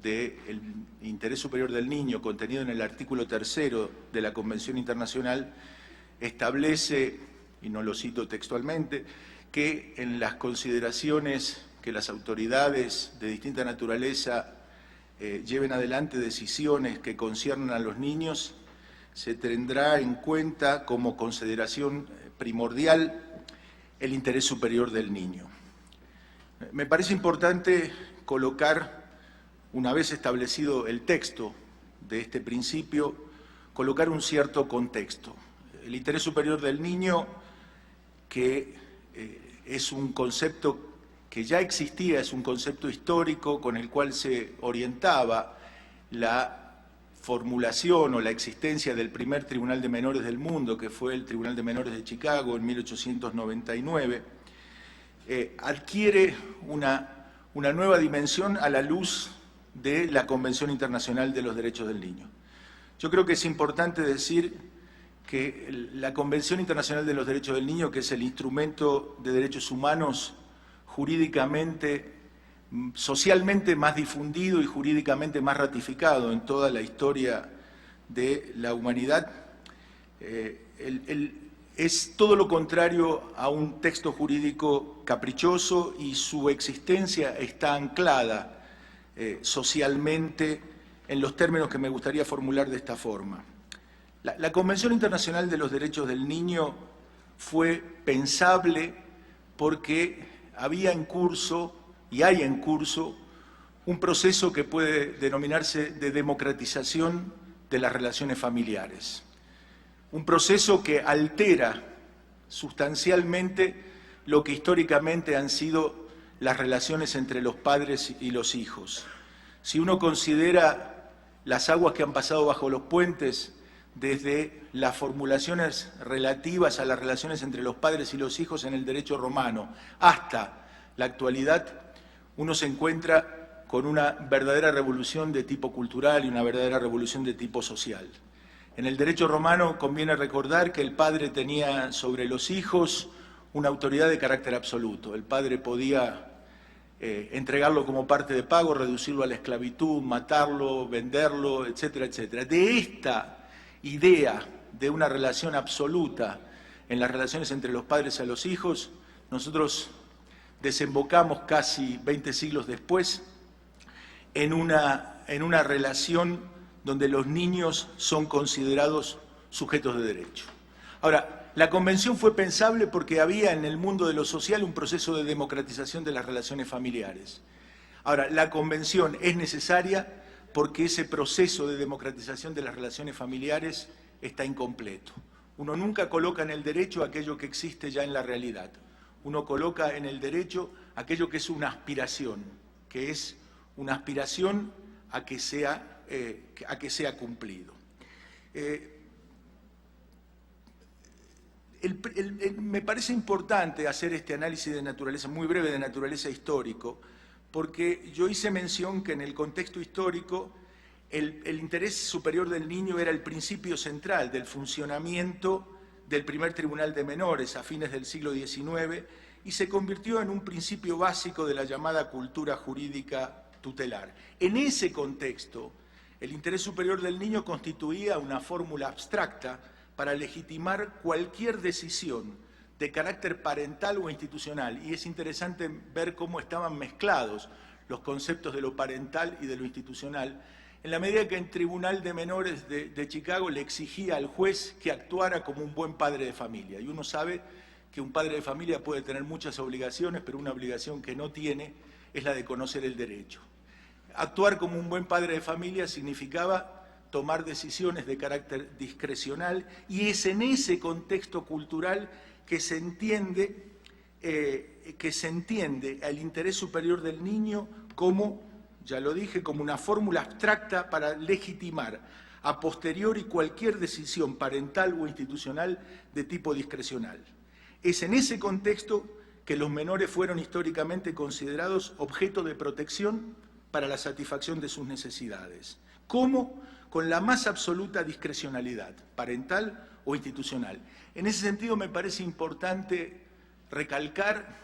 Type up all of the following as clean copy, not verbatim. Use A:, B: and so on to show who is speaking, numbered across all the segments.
A: del interés superior del niño, contenido en el artículo 3º de la Convención Internacional, establece, y no lo cito textualmente, que en las consideraciones que las autoridades de distinta naturaleza lleven adelante decisiones que conciernan a los niños, se tendrá en cuenta como consideración primordial el interés superior del niño. Me parece importante colocar, una vez establecido el texto de este principio, colocar un cierto contexto. El interés superior del niño, que es un concepto que ya existía, es un concepto histórico con el cual se orientaba la formulación o la existencia del primer tribunal de menores del mundo, que fue el Tribunal de Menores de Chicago en 1899, adquiere una nueva dimensión a la luz de la Convención Internacional de los Derechos del Niño. Yo creo que es importante decir que la Convención Internacional de los Derechos del Niño, que es el instrumento de derechos humanos jurídicamente, socialmente más difundido y jurídicamente más ratificado en toda la historia de la humanidad, es todo lo contrario a un texto jurídico caprichoso, y su existencia está anclada socialmente en los términos que me gustaría formular de esta forma. La Convención Internacional de los Derechos del Niño fue pensable porque había en curso, y hay en curso, un proceso que puede denominarse de democratización de las relaciones familiares. Un proceso que altera sustancialmente lo que históricamente han sido las relaciones entre los padres y los hijos. Si uno considera las aguas que han pasado bajo los puentes, desde las formulaciones relativas a las relaciones entre los padres y los hijos en el derecho romano hasta la actualidad, uno se encuentra con una verdadera revolución de tipo cultural y una verdadera revolución de tipo social. En el derecho romano conviene recordar que el padre tenía sobre los hijos una autoridad de carácter absoluto. El padre podía entregarlo como parte de pago, reducirlo a la esclavitud, matarlo, venderlo, etcétera, etcétera. De esta idea de una relación absoluta en las relaciones entre los padres y los hijos, nosotros desembocamos casi 20 siglos después en una relación donde los niños son considerados sujetos de derecho. Ahora, la Convención fue pensable porque había en el mundo de lo social un proceso de democratización de las relaciones familiares. Ahora, la Convención es necesaria porque ese proceso de democratización de las relaciones familiares está incompleto. Uno nunca coloca en el derecho aquello que existe ya en la realidad. Uno coloca en el derecho aquello que es una aspiración a que sea cumplido. Me parece importante hacer este análisis de naturaleza, muy breve, de naturaleza histórico, porque yo hice mención que en el contexto histórico el interés superior del niño era el principio central del funcionamiento del primer tribunal de menores a fines del siglo XIX y se convirtió en un principio básico de la llamada cultura jurídica tutelar. En ese contexto, el interés superior del niño constituía una fórmula abstracta para legitimar cualquier decisión de carácter parental o institucional, y es interesante ver cómo estaban mezclados los conceptos de lo parental y de lo institucional, en la medida que el Tribunal de Menores de Chicago le exigía al juez que actuara como un buen padre de familia. Y uno sabe que un padre de familia puede tener muchas obligaciones, pero una obligación que no tiene es la de conocer el derecho. Actuar como un buen padre de familia significaba tomar decisiones de carácter discrecional, y es en ese contexto cultural que se entiende el interés superior del niño como, ya lo dije, como una fórmula abstracta para legitimar a posteriori cualquier decisión parental o institucional de tipo discrecional. Es en ese contexto que los menores fueron históricamente considerados objeto de protección para la satisfacción de sus necesidades. ¿Cómo? Con la más absoluta discrecionalidad, parental o institucional. En ese sentido me parece importante recalcar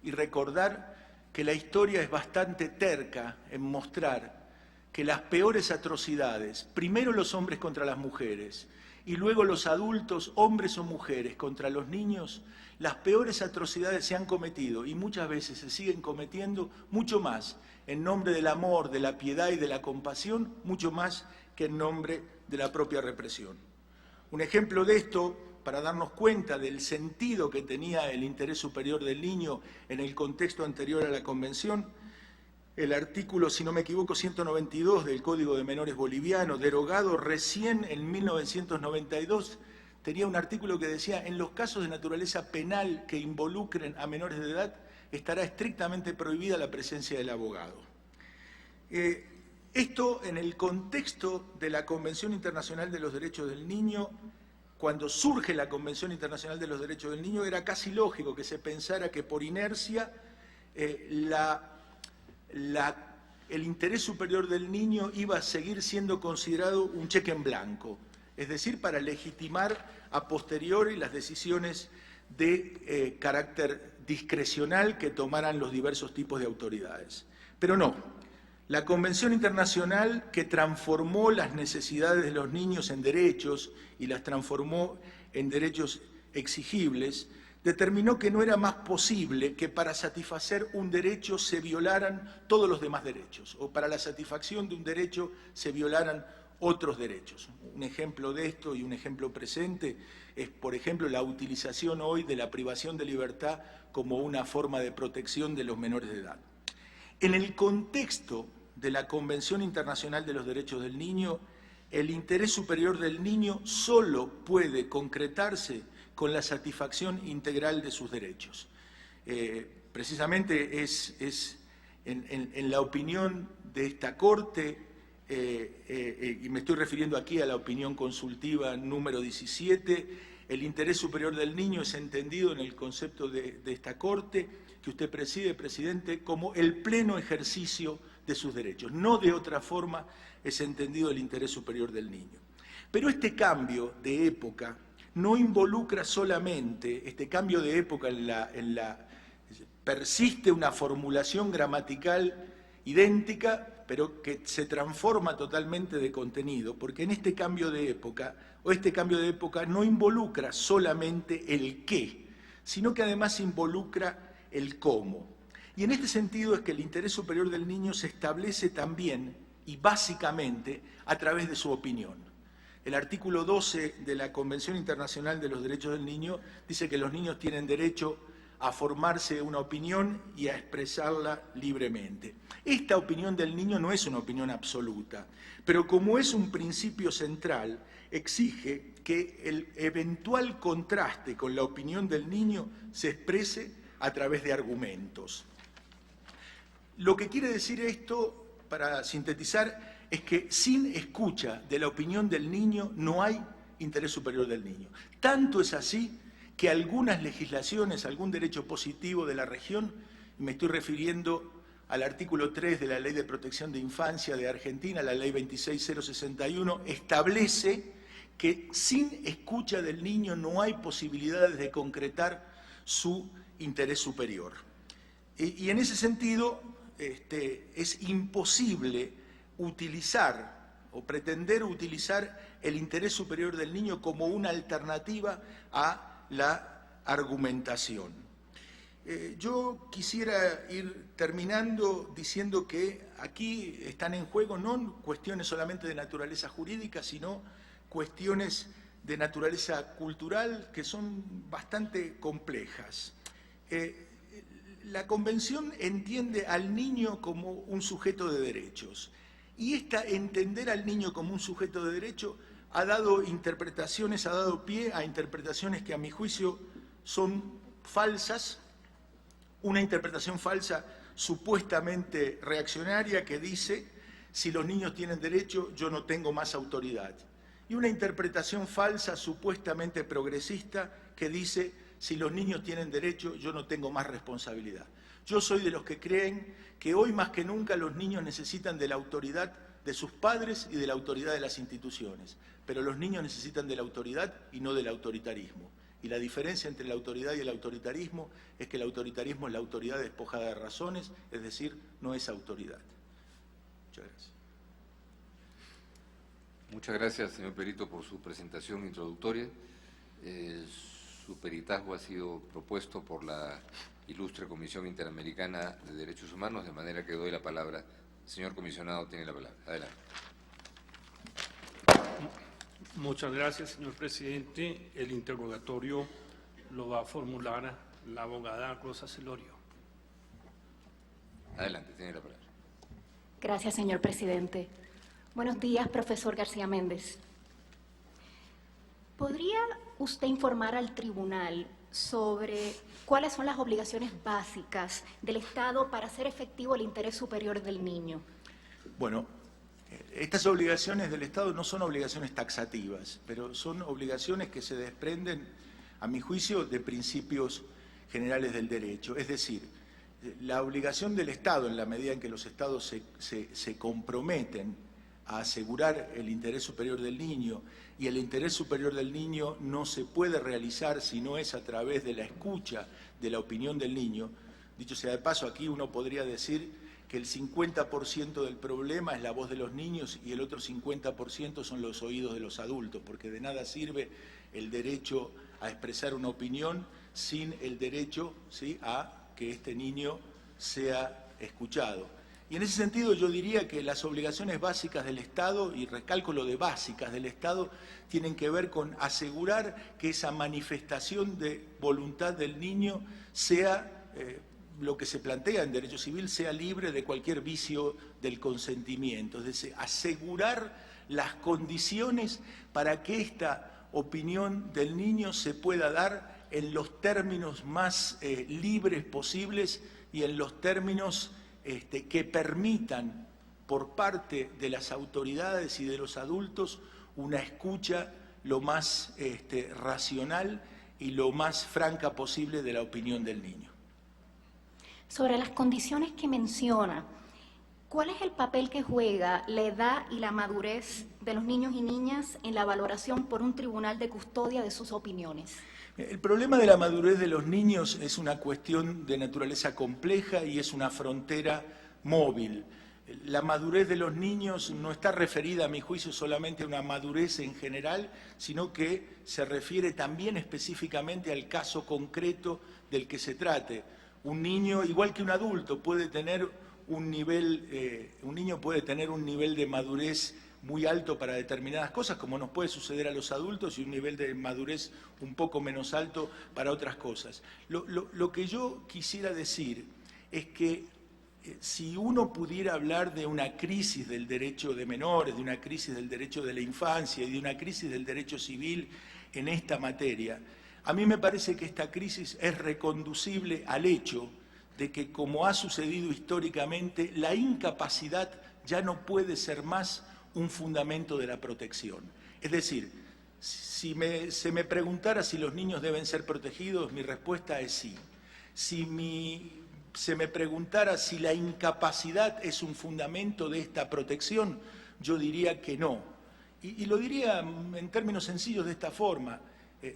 A: y recordar que la historia es bastante terca en mostrar que las peores atrocidades, primero los hombres contra las mujeres y luego los adultos, hombres o mujeres, contra los niños, las peores atrocidades se han cometido y muchas veces se siguen cometiendo mucho más en nombre del amor, de la piedad y de la compasión, mucho más que en nombre de la propia represión. Un ejemplo de esto, para darnos cuenta del sentido que tenía el interés superior del niño en el contexto anterior a la Convención, el artículo, si no me equivoco, 192 del Código de Menores Boliviano, derogado recién en 1992, tenía un artículo que decía: en los casos de naturaleza penal que involucren a menores de edad, estará estrictamente prohibida la presencia del abogado. Esto en el contexto de la Convención Internacional de los Derechos del Niño. Cuando surge la Convención Internacional de los Derechos del Niño, era casi lógico que se pensara que por inercia el interés superior del niño iba a seguir siendo considerado un cheque en blanco, es decir, para legitimar a posteriori las decisiones de carácter discrecional que tomaran los diversos tipos de autoridades. Pero no, la Convención Internacional, que transformó las necesidades de los niños en derechos y las transformó en derechos exigibles, determinó que no era más posible que para satisfacer un derecho se violaran todos los demás derechos, o para la satisfacción de un derecho se violaran otros derechos. Un ejemplo de esto y un ejemplo presente es, por ejemplo, la utilización hoy de la privación de libertad como una forma de protección de los menores de edad. En el contexto de la Convención Internacional de los Derechos del Niño, el interés superior del niño solo puede concretarse con la satisfacción integral de sus derechos. Precisamente es en la opinión de esta Corte, y me estoy refiriendo aquí a la opinión consultiva número 17, el interés superior del niño es entendido en el concepto de esta Corte, que usted preside, Presidente, como el pleno ejercicio de sus derechos. No de otra forma es entendido el interés superior del niño. Pero este cambio de época no involucra solamente, este cambio de época persiste una formulación gramatical idéntica, pero que se transforma totalmente de contenido, porque en este cambio de época, no involucra solamente el qué, sino que además involucra el cómo. Y en este sentido es que el interés superior del niño se establece también y básicamente a través de su opinión. El artículo 12 de la Convención Internacional de los Derechos del Niño dice que los niños tienen derecho a formarse una opinión y a expresarla libremente. Esta opinión del niño no es una opinión absoluta, pero como es un principio central, exige que el eventual contraste con la opinión del niño se exprese a través de argumentos. Lo que quiere decir esto, para sintetizar, es que sin escucha de la opinión del niño no hay interés superior del niño. Tanto es así que algunas legislaciones, algún derecho positivo de la región, me estoy refiriendo al artículo 3 de la Ley de Protección de Infancia de Argentina, la Ley 26061, establece que sin escucha del niño no hay posibilidades de concretar su interés superior. Y en ese sentido es imposible utilizar o pretender utilizar el interés superior del niño como una alternativa a la argumentación. Yo quisiera ir terminando diciendo que aquí están en juego no cuestiones solamente de naturaleza jurídica, sino cuestiones de naturaleza cultural que son bastante complejas. La Convención entiende al niño como un sujeto de derechos, y entender al niño como un sujeto de derecho ha dado pie a interpretaciones que a mi juicio son falsas. Una interpretación falsa supuestamente reaccionaria que dice: si los niños tienen derecho, yo no tengo más autoridad. Y una interpretación falsa supuestamente progresista que dice: si los niños tienen derecho, yo no tengo más responsabilidad. Yo soy de los que creen que hoy más que nunca los niños necesitan de la autoridad de sus padres y de la autoridad de las instituciones, pero los niños necesitan de la autoridad y no del autoritarismo. Y la diferencia entre la autoridad y el autoritarismo es que el autoritarismo es la autoridad despojada de razones, es decir, no es autoridad. Muchas gracias.
B: Muchas gracias, señor perito, por su presentación introductoria. Su peritajo ha sido propuesto por la ilustre Comisión Interamericana de Derechos Humanos, de manera que doy la palabra. Señor comisionado, tiene la palabra. Adelante.
C: Muchas gracias, señor presidente. El interrogatorio lo va a formular la abogada Rosa Celorio.
B: Adelante, tiene la palabra.
D: Gracias, señor presidente. Buenos días, profesor García Méndez. ¿Podría usted informar al tribunal sobre cuáles son las obligaciones básicas del Estado para hacer efectivo el interés superior del niño?
A: Bueno, estas obligaciones del Estado no son obligaciones taxativas, pero son obligaciones que se desprenden, a mi juicio, de principios generales del derecho. Es decir, la obligación del Estado, en la medida en que los Estados se comprometen a asegurar el interés superior del niño, y el interés superior del niño no se puede realizar si no es a través de la escucha de la opinión del niño. Dicho sea de paso, aquí uno podría decir que el 50% del problema es la voz de los niños y el otro 50% son los oídos de los adultos, porque de nada sirve el derecho a expresar una opinión sin el derecho, ¿sí?, a que este niño sea escuchado. Y en ese sentido yo diría que las obligaciones básicas del Estado, y recalco lo de básicas del Estado, tienen que ver con asegurar que esa manifestación de voluntad del niño sea lo que se plantea en derecho civil, sea libre de cualquier vicio del consentimiento. Es decir, asegurar las condiciones para que esta opinión del niño se pueda dar en los términos más libres posibles y en los términos que permitan por parte de las autoridades y de los adultos una escucha lo más racional y lo más franca posible de la opinión del niño.
D: Sobre las condiciones que menciona, ¿cuál es el papel que juega la edad y la madurez de los niños y niñas en la valoración por un tribunal de custodia de sus opiniones?
A: El problema de la madurez de los niños es una cuestión de naturaleza compleja y es una frontera móvil. La madurez de los niños no está referida, a mi juicio, solamente a una madurez en general, sino que se refiere también específicamente al caso concreto del que se trate. Un niño, igual que un adulto, puede tener un nivel de madurez muy alto para determinadas cosas, como nos puede suceder a los adultos, y un nivel de madurez un poco menos alto para otras cosas. Lo que yo quisiera decir es que si uno pudiera hablar de una crisis del derecho de menores, de una crisis del derecho de la infancia y de una crisis del derecho civil en esta materia, a mí me parece que esta crisis es reconducible al hecho de que, como ha sucedido históricamente, la incapacidad ya no puede ser más un fundamento de la protección. Es decir, si se me preguntara si los niños deben ser protegidos, mi respuesta es sí. Si se me preguntara si la incapacidad es un fundamento de esta protección, yo diría que no. Y lo diría en términos sencillos de esta forma.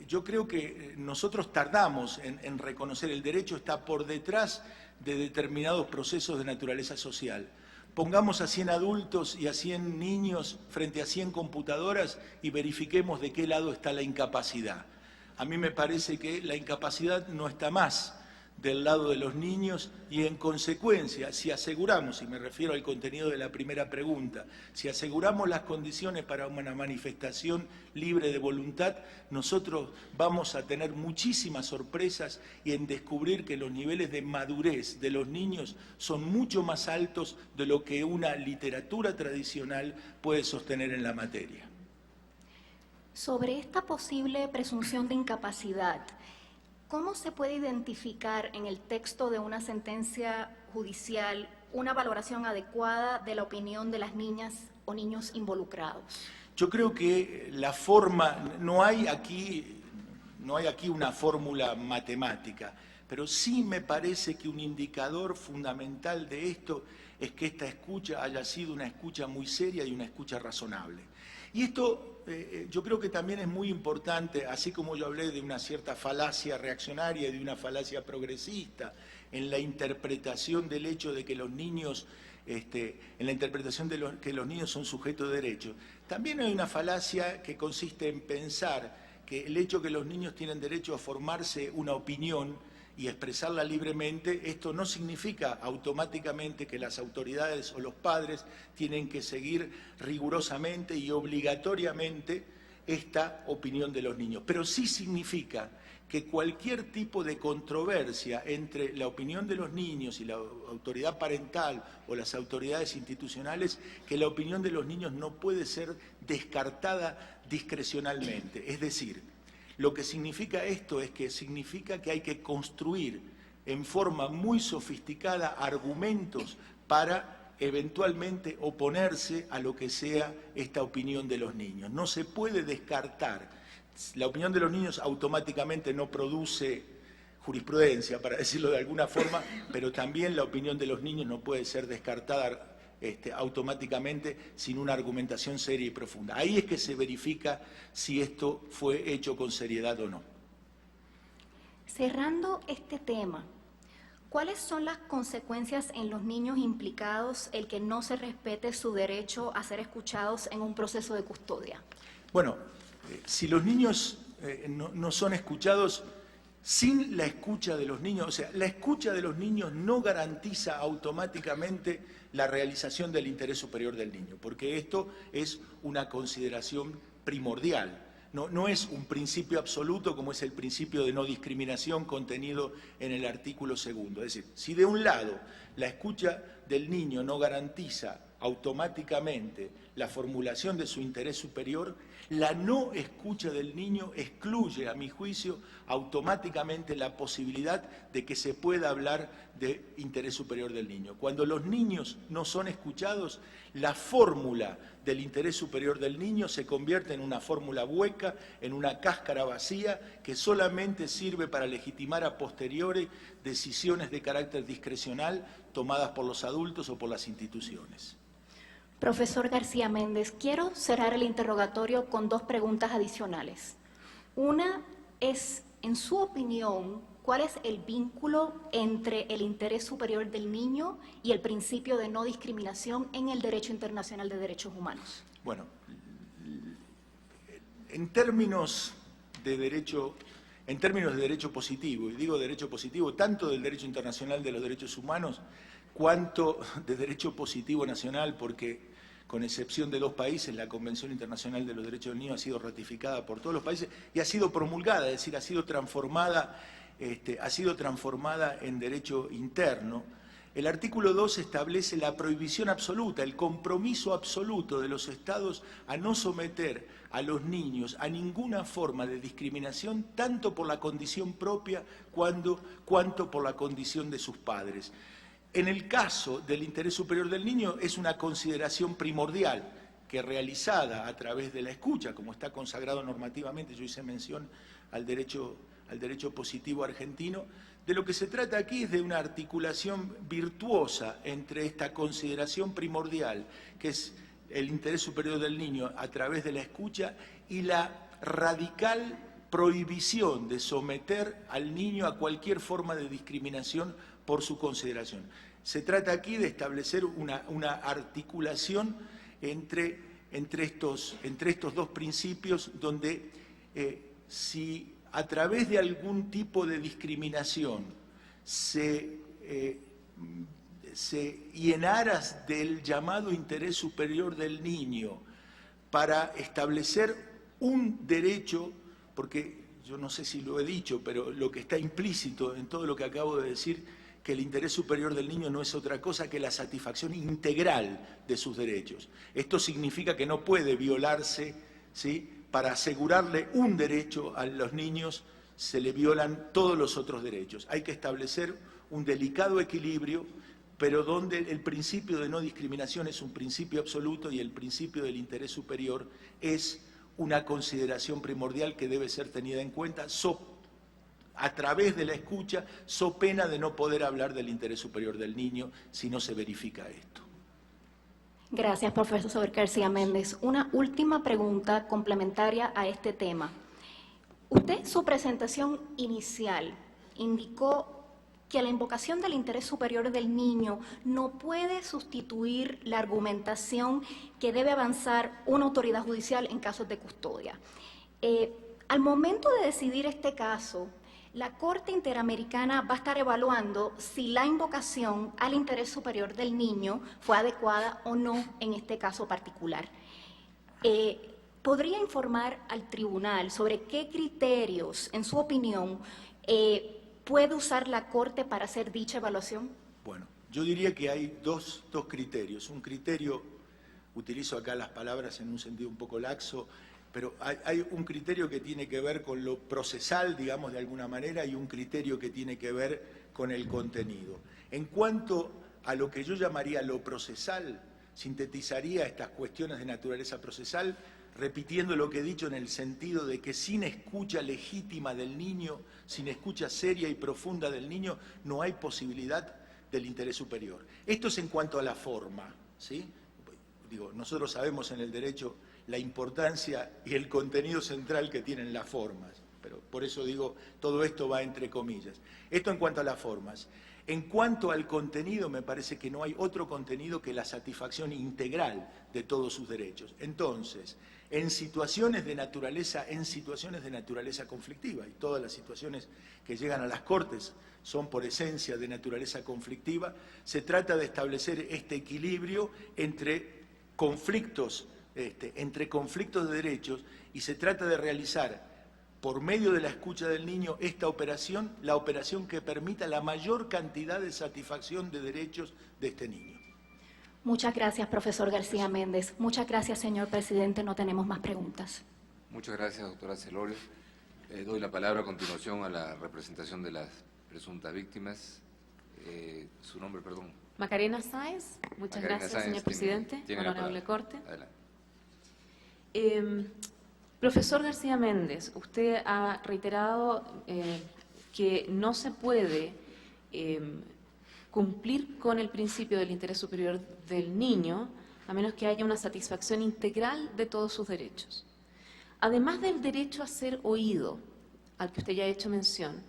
A: Yo creo que nosotros tardamos en reconocer el derecho, está por detrás de determinados procesos de naturaleza social. Pongamos a 100 adultos y a 100 niños frente a 100 computadoras y verifiquemos de qué lado está la incapacidad. A mí me parece que la incapacidad no está más del lado de los niños y, en consecuencia, si aseguramos, y me refiero al contenido de la primera pregunta, si aseguramos las condiciones para una manifestación libre de voluntad, nosotros vamos a tener muchísimas sorpresas y en descubrir que los niveles de madurez de los niños son mucho más altos de lo que una literatura tradicional puede sostener en la materia.
D: Sobre esta posible presunción de incapacidad, ¿cómo se puede identificar en el texto de una sentencia judicial una valoración adecuada de la opinión de las niñas o niños involucrados?
A: Yo creo que la forma, no hay aquí una fórmula matemática, pero sí me parece que un indicador fundamental de esto es que esta escucha haya sido una escucha muy seria y una escucha razonable. Y esto yo creo que también es muy importante, así como yo hablé de una cierta falacia reaccionaria y de una falacia progresista en la interpretación del hecho de que los niños en la interpretación de que los niños son sujetos de derecho. También hay una falacia que consiste en pensar que el hecho que los niños tienen derecho a formarse una opinión y expresarla libremente, esto no significa automáticamente que las autoridades o los padres tienen que seguir rigurosamente y obligatoriamente esta opinión de los niños. Pero sí significa que cualquier tipo de controversia entre la opinión de los niños y la autoridad parental o las autoridades institucionales, que la opinión de los niños no puede ser descartada discrecionalmente. Es decir, lo que significa esto es que significa que hay que construir en forma muy sofisticada argumentos para eventualmente oponerse a lo que sea esta opinión de los niños. No se puede descartar. La opinión de los niños automáticamente no produce jurisprudencia, para decirlo de alguna forma, pero también la opinión de los niños no puede ser descartada automáticamente sin una argumentación seria y profunda. Ahí es que se verifica si esto fue hecho con seriedad o no.
D: Cerrando este tema, ¿cuáles son las consecuencias en los niños implicados el que no se respete su derecho a ser escuchados en un proceso de custodia?
A: Bueno, si los niños no son escuchados, sin la escucha de los niños, o sea, la escucha de los niños no garantiza automáticamente la realización del interés superior del niño, porque esto es una consideración primordial. No es un principio absoluto como es el principio de no discriminación contenido en el artículo 2. Es decir, si de un lado la escucha del niño no garantiza automáticamente la formulación de su interés superior, la no escucha del niño excluye, a mi juicio, automáticamente la posibilidad de que se pueda hablar de interés superior del niño. Cuando los niños no son escuchados, la fórmula del interés superior del niño se convierte en una fórmula hueca, en una cáscara vacía que solamente sirve para legitimar a posteriori decisiones de carácter discrecional tomadas por los adultos o por las instituciones.
D: Profesor García Méndez, quiero cerrar el interrogatorio con 2 preguntas adicionales. Una es, en su opinión, ¿cuál es el vínculo entre el interés superior del niño y el principio de no discriminación en el derecho internacional de derechos humanos?
A: Bueno, en términos de derecho positivo, y digo derecho positivo tanto del derecho internacional de los derechos humanos cuanto de derecho positivo nacional, porque con excepción de 2 países, la Convención Internacional de los Derechos del Niño ha sido ratificada por todos los países y ha sido promulgada, es decir, ha sido transformada en derecho interno. El artículo 2 establece la prohibición absoluta, el compromiso absoluto de los Estados a no someter a los niños a ninguna forma de discriminación, tanto por la condición propia cuanto por la condición de sus padres. En el caso del interés superior del niño es una consideración primordial que realizada a través de la escucha, como está consagrado normativamente, yo hice mención al derecho positivo argentino, de lo que se trata aquí es de una articulación virtuosa entre esta consideración primordial, que es el interés superior del niño a través de la escucha, y la radical prohibición de someter al niño a cualquier forma de discriminación por su consideración. Se trata aquí de establecer una articulación entre estos 2 principios donde si a través de algún tipo de discriminación y en aras del llamado interés superior del niño para establecer un derecho, porque yo no sé si lo he dicho, pero lo que está implícito en todo lo que acabo de decir, que el interés superior del niño no es otra cosa que la satisfacción integral de sus derechos. Esto significa que no puede violarse, ¿sí? Para asegurarle un derecho a los niños se le violan todos los otros derechos. Hay que establecer un delicado equilibrio, pero donde el principio de no discriminación es un principio absoluto y el principio del interés superior es una consideración primordial que debe ser tenida en cuenta a través de la escucha, so pena de no poder hablar del interés superior del niño si no se verifica esto.
D: Gracias, profesor García Méndez. Una última pregunta complementaria a este tema. Usted en su presentación inicial indicó que la invocación del interés superior del niño no puede sustituir la argumentación que debe avanzar una autoridad judicial en casos de custodia. Al momento de decidir este caso, la Corte Interamericana va a estar evaluando si la invocación al interés superior del niño fue adecuada o no en este caso particular. ¿Podría informar al tribunal sobre qué criterios, en su opinión, puede usar la Corte para hacer dicha evaluación?
A: Bueno, yo diría que hay dos criterios. Un criterio, utilizo acá las palabras en un sentido un poco laxo, pero hay un criterio que tiene que ver con lo procesal, digamos de alguna manera, y un criterio que tiene que ver con el contenido. En cuanto a lo que yo llamaría lo procesal, sintetizaría estas cuestiones de naturaleza procesal repitiendo lo que he dicho en el sentido de que sin escucha legítima del niño, sin escucha seria y profunda del niño, no hay posibilidad del interés superior. Esto es en cuanto a la forma, ¿sí? Digo, nosotros sabemos en el derecho la importancia y el contenido central que tienen las formas, pero por eso digo, todo esto va entre comillas. Esto en cuanto a las formas. En cuanto al contenido, me parece que no hay otro contenido que la satisfacción integral de todos sus derechos. Entonces, en situaciones de naturaleza conflictiva, y todas las situaciones que llegan a las Cortes son por esencia de naturaleza conflictiva, se trata de establecer este equilibrio entre conflictos de derechos, y se trata de realizar por medio de la escucha del niño esta operación, la operación que permita la mayor cantidad de satisfacción de derechos de este niño.
D: Muchas gracias, profesor García Méndez. Muchas gracias, señor presidente. No tenemos más preguntas.
B: Muchas gracias, doctora Celorio. Doy la palabra a continuación a la representación de las presuntas víctimas. Su nombre, perdón.
E: Macarena Sáez. Muchas
B: Macarena
E: gracias,
B: Sáez,
E: señor presidente.
B: tiene la
E: Honorable
B: palabra.
E: Corte.
B: Adelante.
E: Profesor García Méndez, usted ha reiterado que no se puede cumplir con el principio del interés superior del niño a menos que haya una satisfacción integral de todos sus derechos. Además del derecho a ser oído, al que usted ya ha hecho mención,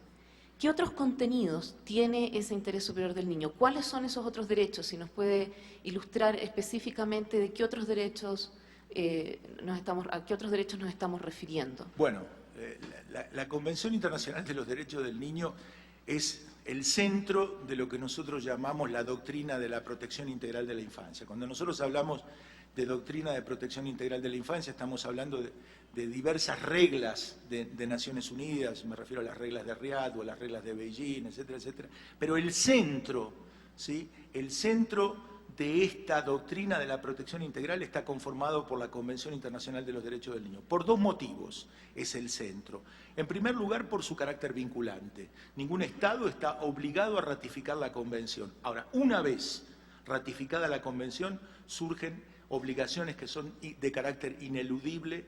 E: ¿qué otros contenidos tiene ese interés superior del niño? ¿Cuáles son esos otros derechos? Si nos puede ilustrar específicamente de qué otros derechos a qué otros derechos nos estamos refiriendo.
A: Bueno, la Convención Internacional de los Derechos del Niño es el centro de lo que nosotros llamamos la doctrina de la protección integral de la infancia. Cuando nosotros hablamos de doctrina de protección integral de la infancia, estamos hablando de diversas reglas de Naciones Unidas, me refiero a las reglas de Riad o a las reglas de Beijing, etcétera, etcétera. Pero el centro, ¿sí? El centro de esta doctrina de la protección integral está conformado por la Convención Internacional de los Derechos del Niño. Por dos motivos es el centro. En primer lugar, por su carácter vinculante. Ningún Estado está obligado a ratificar la Convención. Ahora, una vez ratificada la Convención, surgen obligaciones que son de carácter ineludible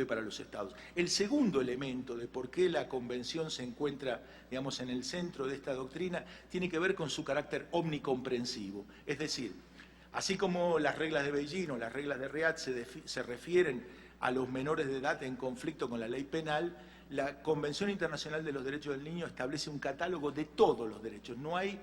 A: para los Estados. El segundo elemento de por qué la Convención se encuentra, digamos, en el centro de esta doctrina, tiene que ver con su carácter omnicomprensivo. Es decir, así como las reglas de Beijing o las reglas de Riad se refieren a los menores de edad en conflicto con la ley penal, la Convención Internacional de los Derechos del Niño establece un catálogo de todos los derechos. No hay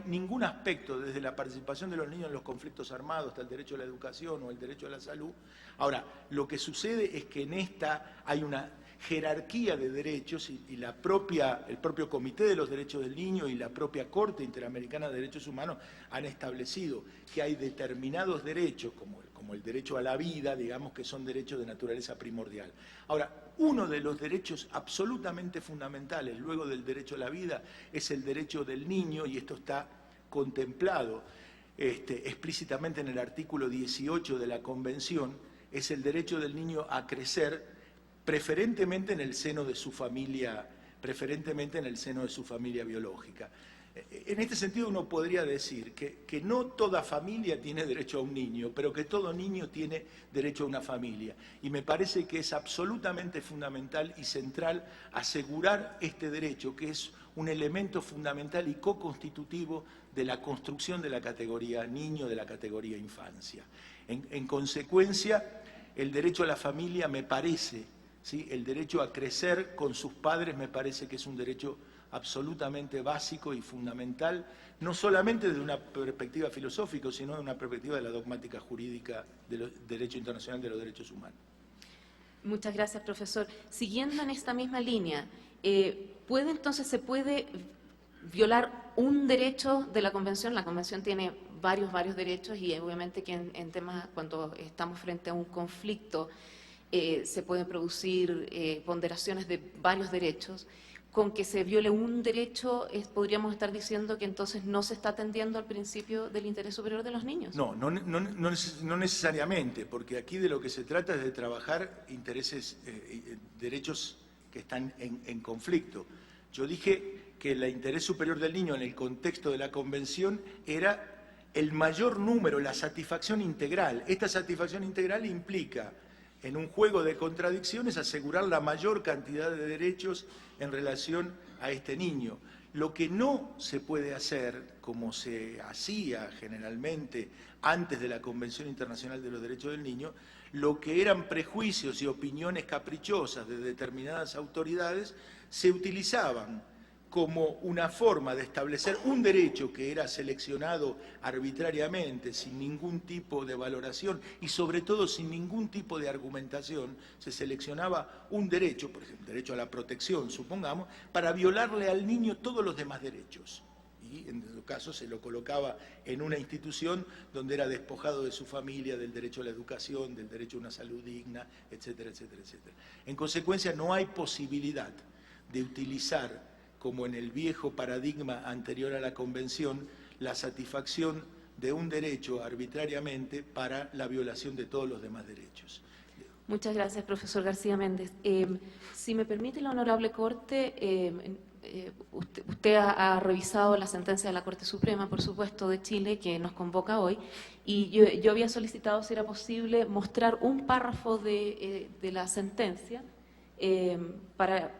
A: ningún aspecto, desde la participación de los niños en los conflictos armados hasta el derecho a la educación o el derecho a la salud. Ahora, lo que sucede es que en esta hay una jerarquía de derechos y el propio Comité de los Derechos del Niño y la propia Corte Interamericana de Derechos Humanos han establecido que hay determinados derechos, como el derecho a la vida, digamos, que son derechos de naturaleza primordial. Ahora, uno de los derechos absolutamente fundamentales, luego del derecho a la vida, es el derecho del niño, y esto está contemplado explícitamente en el artículo 18 de la Convención, es el derecho del niño a crecer preferentemente en el seno de su familia, biológica. En este sentido uno podría decir que no toda familia tiene derecho a un niño, pero que todo niño tiene derecho a una familia. Y me parece que es absolutamente fundamental y central asegurar este derecho, que es un elemento fundamental y co-constitutivo de la construcción de la categoría niño, de la categoría infancia. En consecuencia, el derecho a la familia me parece, ¿sí? El derecho a crecer con sus padres me parece que es un derecho absolutamente básico y fundamental, no solamente desde una perspectiva filosófica, sino de una perspectiva de la dogmática jurídica del derecho internacional de los derechos humanos.
E: Muchas gracias, profesor. Siguiendo en esta misma línea, ¿se puede violar un derecho de la Convención? La Convención tiene varios derechos y obviamente que en temas, cuando estamos frente a un conflicto, se pueden producir ponderaciones de varios derechos. Con que se viole un derecho, podríamos estar diciendo que entonces no se está atendiendo al principio del interés superior de los niños.
A: No necesariamente, porque aquí de lo que se trata es de trabajar derechos que están en conflicto. Yo dije que el interés superior del niño en el contexto de la Convención era el mayor número, la satisfacción integral. Esta satisfacción integral implica, en un juego de contradicciones, asegurar la mayor cantidad de derechos en relación a este niño. Lo que no se puede hacer, como se hacía generalmente antes de la Convención Internacional de los Derechos del Niño, lo que eran prejuicios y opiniones caprichosas de determinadas autoridades, se utilizaban como una forma de establecer un derecho que era seleccionado arbitrariamente, sin ningún tipo de valoración y sobre todo sin ningún tipo de argumentación. Se seleccionaba un derecho, por ejemplo, derecho a la protección, supongamos, para violarle al niño todos los demás derechos. Y en todo caso se lo colocaba en una institución donde era despojado de su familia, del derecho a la educación, del derecho a una salud digna, etcétera, etcétera, etcétera. En consecuencia, no hay posibilidad de utilizar, como en el viejo paradigma anterior a la Convención, la satisfacción de un derecho arbitrariamente para la violación de todos los demás derechos.
E: Muchas gracias, profesor García Méndez. Si me permite la honorable Corte, usted ha revisado la sentencia de la Corte Suprema, por supuesto, de Chile, que nos convoca hoy, y yo había solicitado si era posible mostrar un párrafo de la sentencia para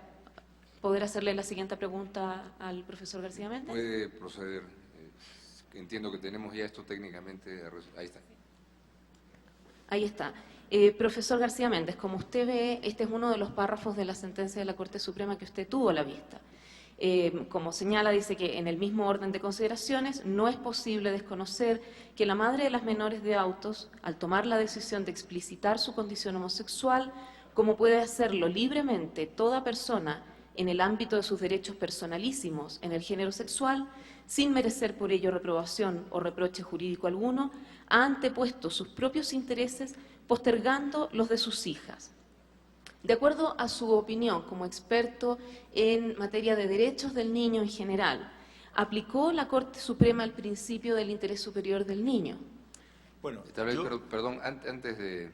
E: poder hacerle la siguiente pregunta al profesor García Méndez.
B: Puede proceder. Entiendo que tenemos ya esto técnicamente. Ahí está.
E: Ahí está. Profesor García Méndez, como usted ve, este es uno de los párrafos de la sentencia de la Corte Suprema que usted tuvo a la vista. Como señala, dice que en el mismo orden de consideraciones no es posible desconocer que la madre de las menores de autos, al tomar la decisión de explicitar su condición homosexual, como puede hacerlo libremente toda persona en el ámbito de sus derechos personalísimos en el género sexual, sin merecer por ello reprobación o reproche jurídico alguno, ha antepuesto sus propios intereses postergando los de sus hijas. De acuerdo a su opinión como experto en materia de derechos del niño en general, ¿aplicó la Corte Suprema el principio del interés superior del niño?
A: Bueno,
B: perdón, antes de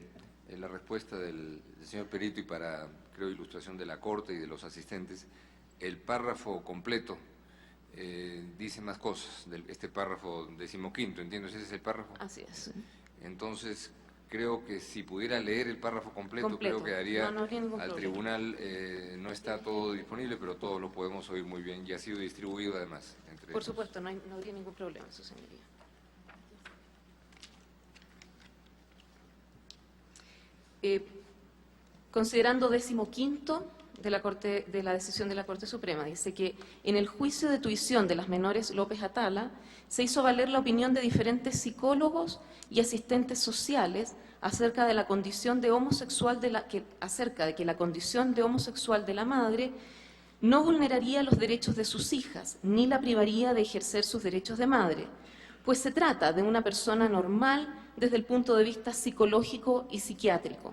B: la respuesta del señor Perito y para, creo, ilustración de la Corte y de los asistentes, el párrafo completo dice más cosas, este párrafo 15º, ¿entiendes? ¿Ese es el párrafo?
E: Así es.
B: Entonces, creo que si pudiera leer el párrafo completo. Creo que daría al tribunal, no está todo disponible, pero todo lo podemos oír muy bien y ha sido distribuido además.
E: Por supuesto, no habría ningún problema, su señoría. Considerando 15º de la decisión de la Corte Suprema, dice que en el juicio de tuición de las menores López Atala se hizo valer la opinión de diferentes psicólogos y asistentes sociales acerca de la condición de homosexual acerca de que la condición de homosexual de la madre no vulneraría los derechos de sus hijas ni la privaría de ejercer sus derechos de madre, pues se trata de una persona normal desde el punto de vista psicológico y psiquiátrico.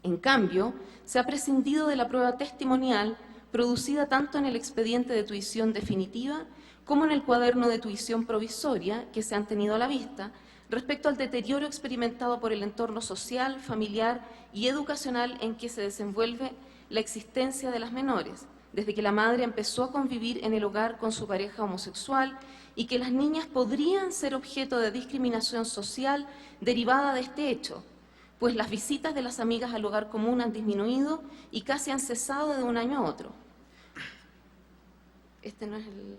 E: En cambio, se ha prescindido de la prueba testimonial producida tanto en el expediente de tuición definitiva como en el cuaderno de tuición provisoria que se han tenido a la vista respecto al deterioro experimentado por el entorno social, familiar y educacional en que se desenvuelve la existencia de las menores, desde que la madre empezó a convivir en el hogar con su pareja homosexual y que las niñas podrían ser objeto de discriminación social derivada de este hecho, pues las visitas de las amigas al hogar común han disminuido y casi han cesado de un año a otro. Este no es el...